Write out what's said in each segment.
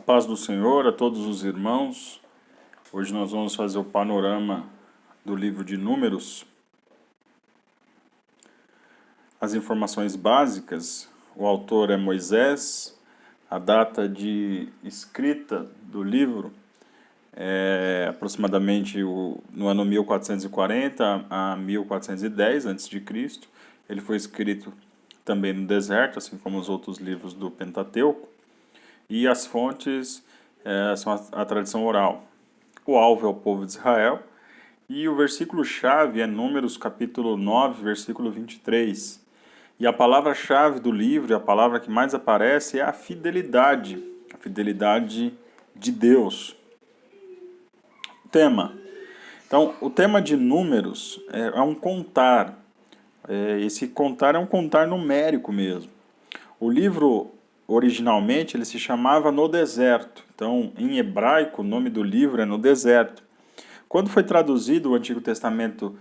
Paz do Senhor a todos os irmãos. Hoje nós vamos fazer o panorama do livro de Números. As informações básicas: o autor é Moisés, a data de escrita do livro é aproximadamente no ano 1440 a 1410 a.C. Ele foi escrito também no deserto, assim como os outros livros do Pentateuco. E as fontes são a tradição oral. O alvo é o povo de Israel. E o versículo-chave é Números capítulo 9, versículo 23. E a palavra-chave do livro, a palavra que mais aparece, é a fidelidade de Deus. Tema. Então, o tema de Números é um contar. Esse contar é um contar numérico mesmo. O livro, originalmente, ele se chamava No Deserto. Então, em hebraico, o nome do livro é No Deserto. Quando foi traduzido o Antigo Testamento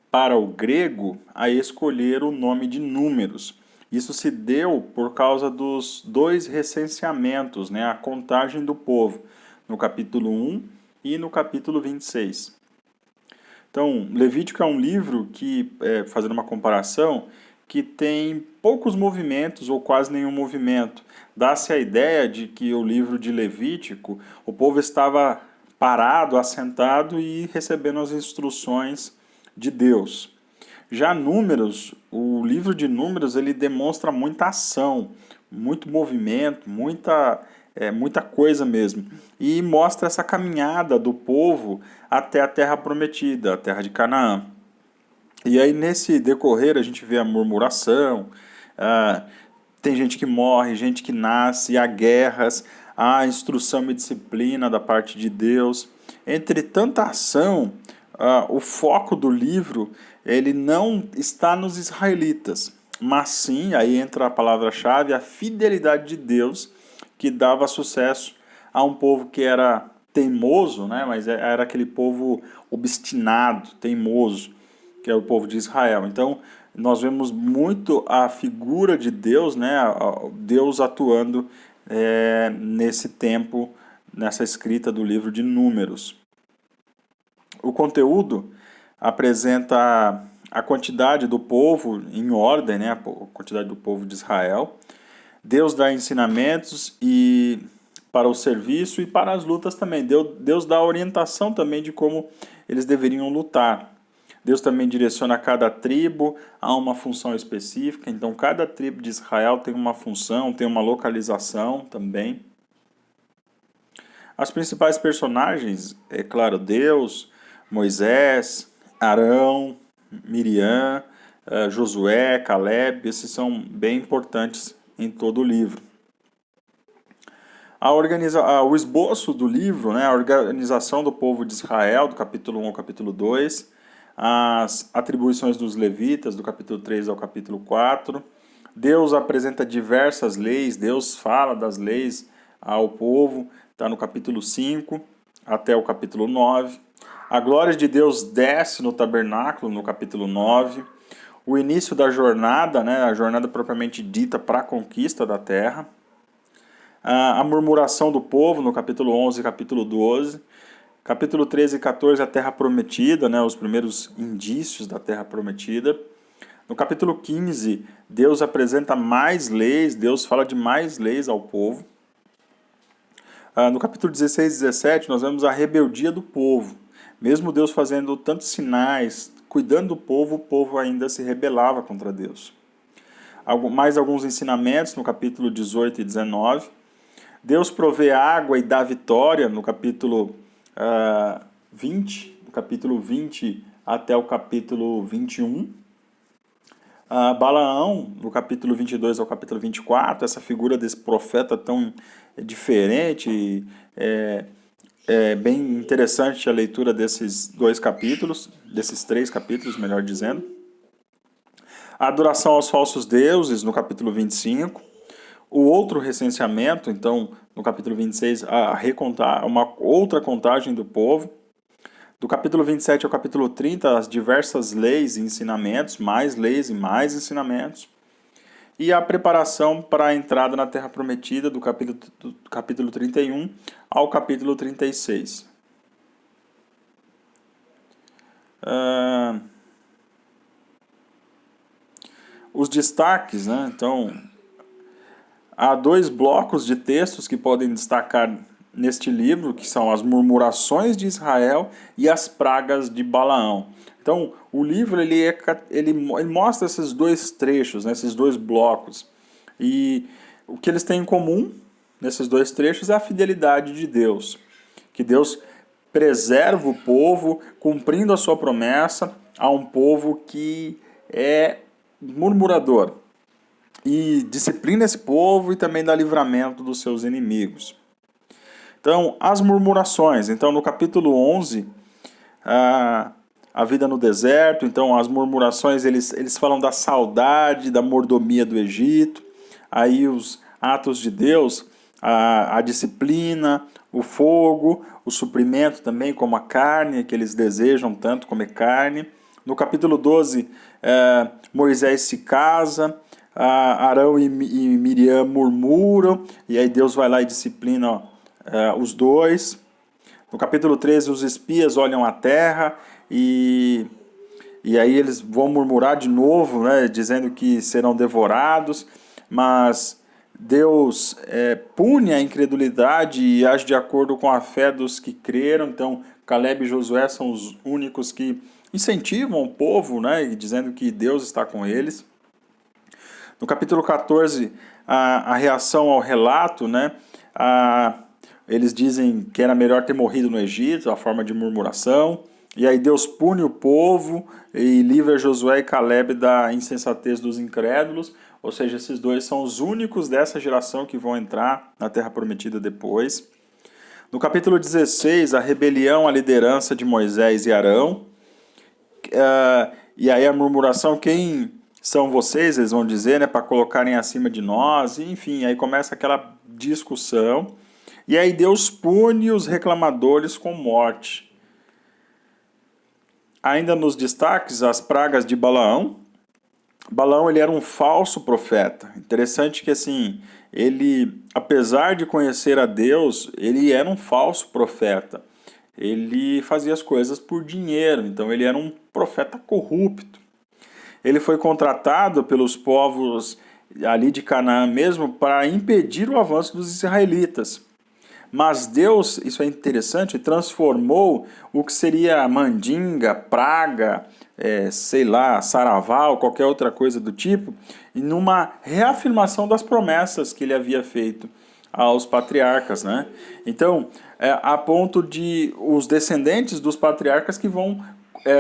para o grego, aí escolheram o nome de Números. Isso se deu por causa dos dois recenseamentos, né, a contagem do povo, no capítulo 1 e no capítulo 26. Então, Levítico é um livro que, fazendo uma comparação, que tem poucos movimentos ou quase nenhum movimento. Dá-se a ideia de que o livro de Levítico, o povo estava parado, assentado e recebendo as instruções de Deus. Já Números, o livro de Números, ele demonstra muita ação, muito movimento, muita coisa mesmo. E mostra essa caminhada do povo até a terra prometida, a terra de Canaã. E aí nesse decorrer a gente vê a murmuração, tem gente que morre, gente que nasce, há guerras, há instrução e disciplina da parte de Deus. Entre tanta ação, o foco do livro ele não está nos israelitas, mas sim, aí entra a palavra-chave, a fidelidade de Deus, que dava sucesso a um povo que era teimoso, né, mas era aquele povo obstinado, teimoso, que é o povo de Israel. Então, nós vemos muito a figura de Deus, né, Deus atuando nesse tempo, nessa escrita do livro de Números. O conteúdo apresenta a quantidade do povo em ordem, né, a quantidade do povo de Israel. Deus dá ensinamentos para o serviço e para as lutas também. Deus dá orientação também de como eles deveriam lutar. Deus também direciona cada tribo a uma função específica. Então, cada tribo de Israel tem uma função, tem uma localização também. As principais personagens, é claro, Deus, Moisés, Arão, Miriam, Josué, Caleb, esses são bem importantes em todo o livro. O esboço do livro, né, a organização do povo de Israel, do capítulo 1 ao capítulo 2, as atribuições dos levitas, do capítulo 3 ao capítulo 4. Deus apresenta diversas leis, Deus fala das leis ao povo, está no capítulo 5 até o capítulo 9. A glória de Deus desce no tabernáculo, no capítulo 9. O início da jornada, né, a jornada propriamente dita para a conquista da terra. A murmuração do povo, no capítulo 11 e capítulo 12. Capítulo 13 e 14, a terra prometida, né, os primeiros indícios da terra prometida. No capítulo 15, Deus apresenta mais leis, Deus fala de mais leis ao povo. No capítulo 16 e 17, nós vemos a rebeldia do povo. Mesmo Deus fazendo tantos sinais, cuidando do povo, o povo ainda se rebelava contra Deus. Mais alguns ensinamentos no capítulo 18 e 19. Deus provê água e dá vitória no capítulo 20, do capítulo 20 até o capítulo 21. Balaão, no capítulo 22 ao capítulo 24, essa figura desse profeta tão diferente, é bem interessante a leitura desses desses três capítulos, melhor dizendo. A adoração aos falsos deuses, no capítulo 25. O outro recenseamento, então, no capítulo 26, uma outra contagem do povo. Do capítulo 27 ao capítulo 30, as diversas leis e ensinamentos, mais leis e mais ensinamentos. e a preparação para a entrada na Terra Prometida, do capítulo 31 ao capítulo 36. Os destaques, né? Então, há 2 blocos de textos que podem destacar neste livro, que são as murmurações de Israel e as pragas de Balaão. Então, o livro ele mostra esses 2 trechos, né, esses 2 blocos. E o que eles têm em comum nesses 2 trechos é a fidelidade de Deus. Que Deus preserva o povo, cumprindo a sua promessa a um povo que é murmurador. E disciplina esse povo e também dá livramento dos seus inimigos. Então, as murmurações. Então, no capítulo 11, a vida no deserto. Então, as murmurações, eles falam da saudade, da mordomia do Egito. Aí, os atos de Deus, a disciplina, o fogo, o suprimento também, como a carne, que eles desejam tanto comer carne. No capítulo 12, Moisés se casa, Arão e Miriam murmuram, e aí Deus vai lá e disciplina os 2. No capítulo 13, os espias olham a terra e aí eles vão murmurar de novo, né, dizendo que serão devorados, mas Deus pune a incredulidade e age de acordo com a fé dos que creram. Então, Caleb e Josué são os únicos que incentivam o povo, né, dizendo que Deus está com eles. No capítulo 14, a reação ao relato, né, eles dizem que era melhor ter morrido no Egito, a forma de murmuração. E aí Deus pune o povo e livra Josué e Caleb da insensatez dos incrédulos. Ou seja, esses 2 são os únicos dessa geração que vão entrar na Terra Prometida depois. No capítulo 16, a rebelião à liderança de Moisés e Arão. E aí a murmuração, quem são vocês, eles vão dizer, né, para colocarem acima de nós. Enfim, aí começa aquela discussão. E aí Deus pune os reclamadores com morte. Ainda nos destaques, as pragas de Balaão. Balaão, ele era um falso profeta. Interessante que, assim, ele, apesar de conhecer a Deus, ele era um falso profeta. Ele fazia as coisas por dinheiro, então ele era um profeta corrupto. Ele foi contratado pelos povos ali de Canaã mesmo para impedir o avanço dos israelitas. Mas Deus, isso é interessante, transformou o que seria mandinga, praga, sei lá, saraval, qualquer outra coisa do tipo, em uma reafirmação das promessas que ele havia feito aos patriarcas, né? Então, a ponto de os descendentes dos patriarcas que vão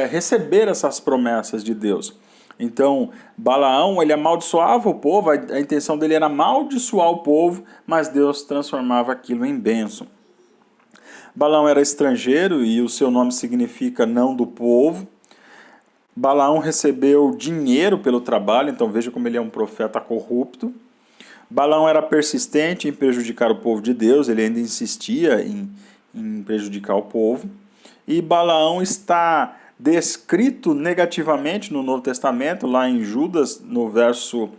receber essas promessas de Deus. Então, Balaão, ele amaldiçoava o povo, a intenção dele era amaldiçoar o povo, mas Deus transformava aquilo em bênção. Balaão era estrangeiro e o seu nome significa não do povo. Balaão recebeu dinheiro pelo trabalho, então veja como ele é um profeta corrupto. Balaão era persistente em prejudicar o povo de Deus, ele ainda insistia em prejudicar o povo. E Balaão está descrito negativamente no Novo Testamento, lá em Judas, no verso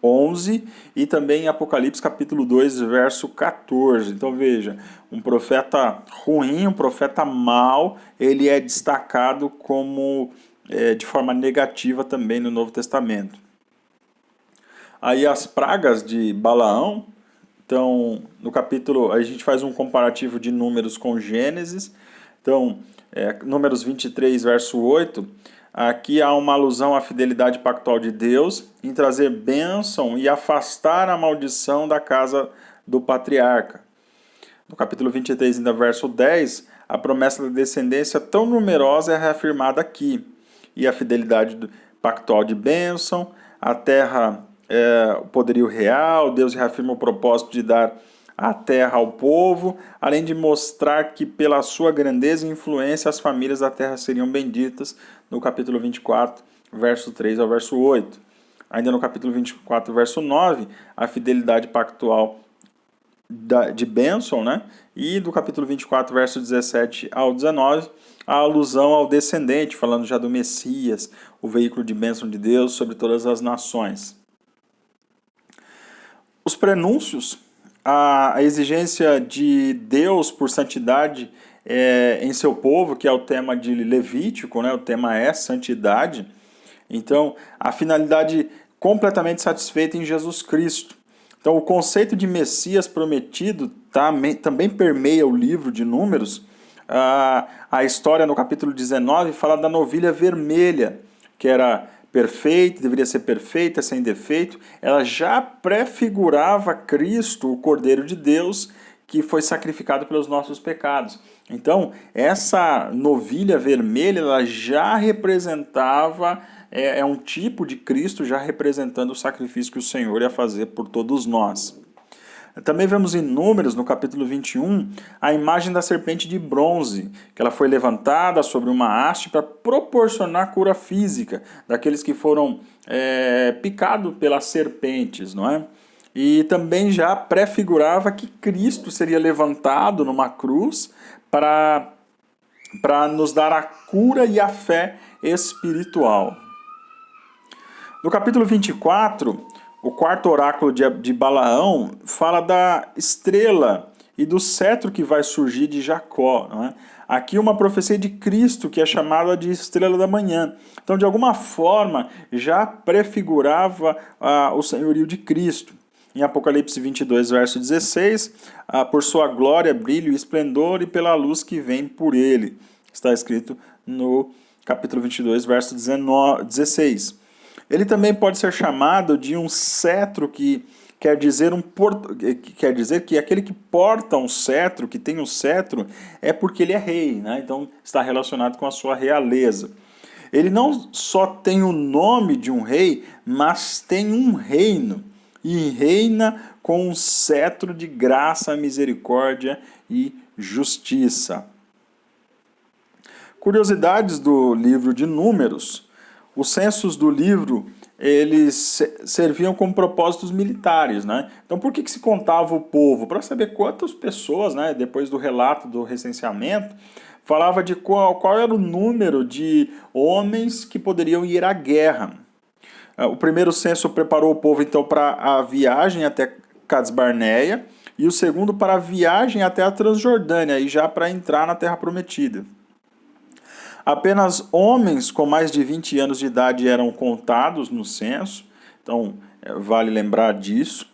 11, e também em Apocalipse, capítulo 2, verso 14. Então veja, um profeta ruim, um profeta mau, ele é destacado como de forma negativa também no Novo Testamento. Aí as pragas de Balaão, então no capítulo, a gente faz um comparativo de Números com Gênesis. Então, Números 23, verso 8, aqui há uma alusão à fidelidade pactual de Deus em trazer bênção e afastar a maldição da casa do patriarca. No capítulo 23, ainda verso 10, a promessa da descendência tão numerosa é reafirmada aqui. E a fidelidade pactual de bênção, a terra, o poderio real, Deus reafirma o propósito de dar a terra ao povo, além de mostrar que pela sua grandeza e influência as famílias da terra seriam benditas, no capítulo 24, verso 3 ao verso 8. Ainda no capítulo 24, verso 9, a fidelidade pactual de bênção, né? E do capítulo 24, verso 17 ao 19, a alusão ao descendente, falando já do Messias, o veículo de bênção de Deus sobre todas as nações. Os prenúncios, a exigência de Deus por santidade em seu povo, que é o tema de Levítico, né? O tema é santidade. Então, a finalidade completamente satisfeita em Jesus Cristo. Então, o conceito de Messias prometido também permeia o livro de Números. A história no capítulo 19 fala da novilha vermelha, que era perfeita, deveria ser perfeita, sem defeito. Ela já prefigurava Cristo, o Cordeiro de Deus, que foi sacrificado pelos nossos pecados. Então, essa novilha vermelha, ela já representava, é um tipo de Cristo já representando o sacrifício que o Senhor ia fazer por todos nós. Também vemos em Números, no capítulo 21, a imagem da serpente de bronze, que ela foi levantada sobre uma haste para proporcionar cura física daqueles que foram picados pelas serpentes, não é? E também já prefigurava que Cristo seria levantado numa cruz para nos dar a cura e a fé espiritual. No capítulo 24, o quarto oráculo de Balaão fala da estrela e do cetro que vai surgir de Jacó. Não é? Aqui uma profecia de Cristo, que é chamada de estrela da manhã. Então, de alguma forma, já prefigurava o senhorio de Cristo. Em Apocalipse 22, verso 16, por sua glória, brilho e esplendor e pela luz que vem por ele. Está escrito no capítulo 22, verso 16. Ele também pode ser chamado de um cetro, que quer dizer que aquele que porta um cetro, que tem um cetro, é porque ele é rei, né? Então está relacionado com a sua realeza. Ele não só tem o nome de um rei, mas tem um reino, e reina com um cetro de graça, misericórdia e justiça. Curiosidades do livro de Números. Os censos do livro, eles serviam como propósitos militares, né? Então, por que se contava o povo? Para saber quantas pessoas, né, depois do relato do recenseamento, falava de qual era o número de homens que poderiam ir à guerra. O primeiro censo preparou o povo, então, para a viagem até Cades Barneia, e o segundo para a viagem até a Transjordânia, e já para entrar na Terra Prometida. Apenas homens com mais de 20 anos de idade eram contados no censo, então vale lembrar disso.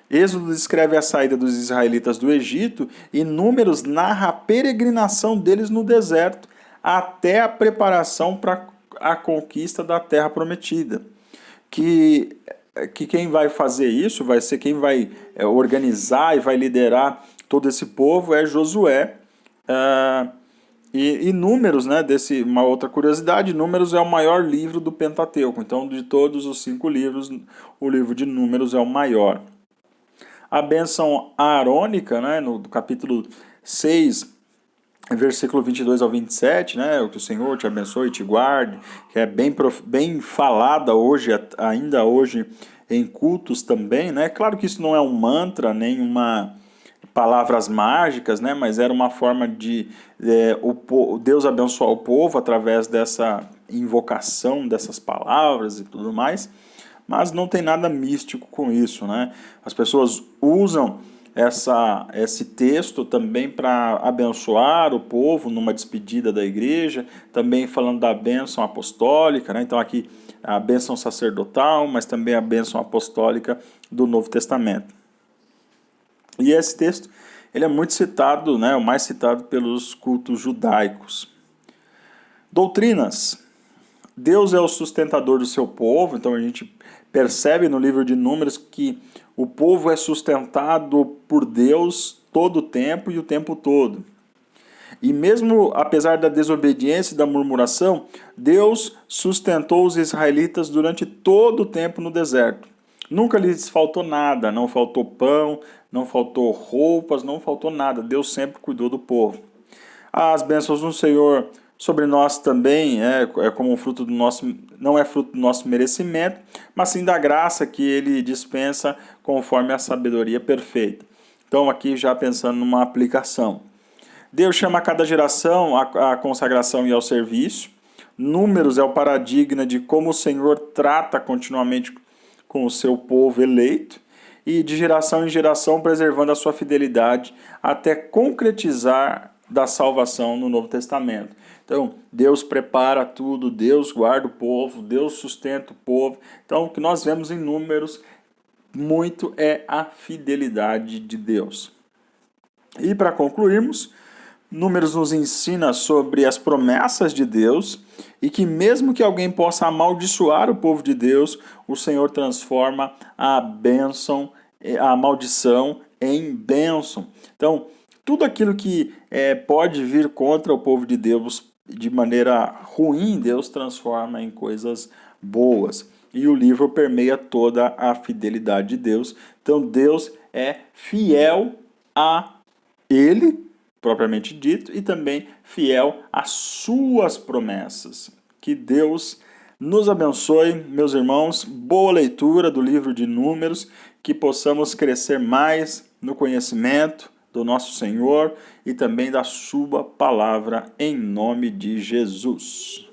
Êxodo descreve a saída dos israelitas do Egito e Números narra a peregrinação deles no deserto até a preparação para a conquista da Terra Prometida. Que quem vai fazer isso, vai ser quem vai organizar e vai liderar todo esse povo é Josué. E Números, né, uma outra curiosidade, Números é o maior livro do Pentateuco. Então, de todos os 5 livros, o livro de Números é o maior. A bênção aarônica, né, no capítulo 6, versículo 22 ao 27, né, o que o Senhor te abençoe e te guarde, que é bem falada hoje, ainda hoje em cultos também, né? Claro que isso não é um mantra, nem palavras mágicas, né? Mas era uma forma de Deus abençoar o povo através dessa invocação dessas palavras e tudo mais, mas não tem nada místico com isso, né? As pessoas usam esse texto também para abençoar o povo numa despedida da igreja, também falando da bênção apostólica, né? Então aqui a bênção sacerdotal, mas também a bênção apostólica do Novo Testamento. E esse texto ele é muito citado, né? O mais citado pelos cultos judaicos. Doutrinas. Deus é o sustentador do seu povo, então a gente percebe no livro de Números que o povo é sustentado por Deus todo o tempo e o tempo todo. E mesmo apesar da desobediência e da murmuração, Deus sustentou os israelitas durante todo o tempo no deserto. Nunca lhes faltou nada, não faltou pão, não faltou roupas, não faltou nada. Deus sempre cuidou do povo. As bênçãos do Senhor sobre nós também é como fruto do nosso, não é fruto do nosso merecimento, mas sim da graça que Ele dispensa conforme a sabedoria perfeita. Então aqui já pensando numa aplicação. Deus chama a cada geração à consagração e ao serviço. Números é o paradigma de como o Senhor trata continuamente com o seu povo eleito. e de geração em geração preservando a sua fidelidade até concretizar da salvação no Novo Testamento. Então, Deus prepara tudo, Deus guarda o povo, Deus sustenta o povo. Então, o que nós vemos em Números muito é a fidelidade de Deus. E para concluirmos, Números nos ensina sobre as promessas de Deus e que mesmo que alguém possa amaldiçoar o povo de Deus, o Senhor transforma a bênção, a maldição em bênção. Então, tudo aquilo que pode vir contra o povo de Deus de maneira ruim, Deus transforma em coisas boas. E o livro permeia toda a fidelidade de Deus. Então, Deus é fiel a Ele, propriamente dito, e também fiel às suas promessas. Que Deus nos abençoe, meus irmãos. Boa leitura do livro de Números, que possamos crescer mais no conhecimento do nosso Senhor e também da sua palavra, em nome de Jesus.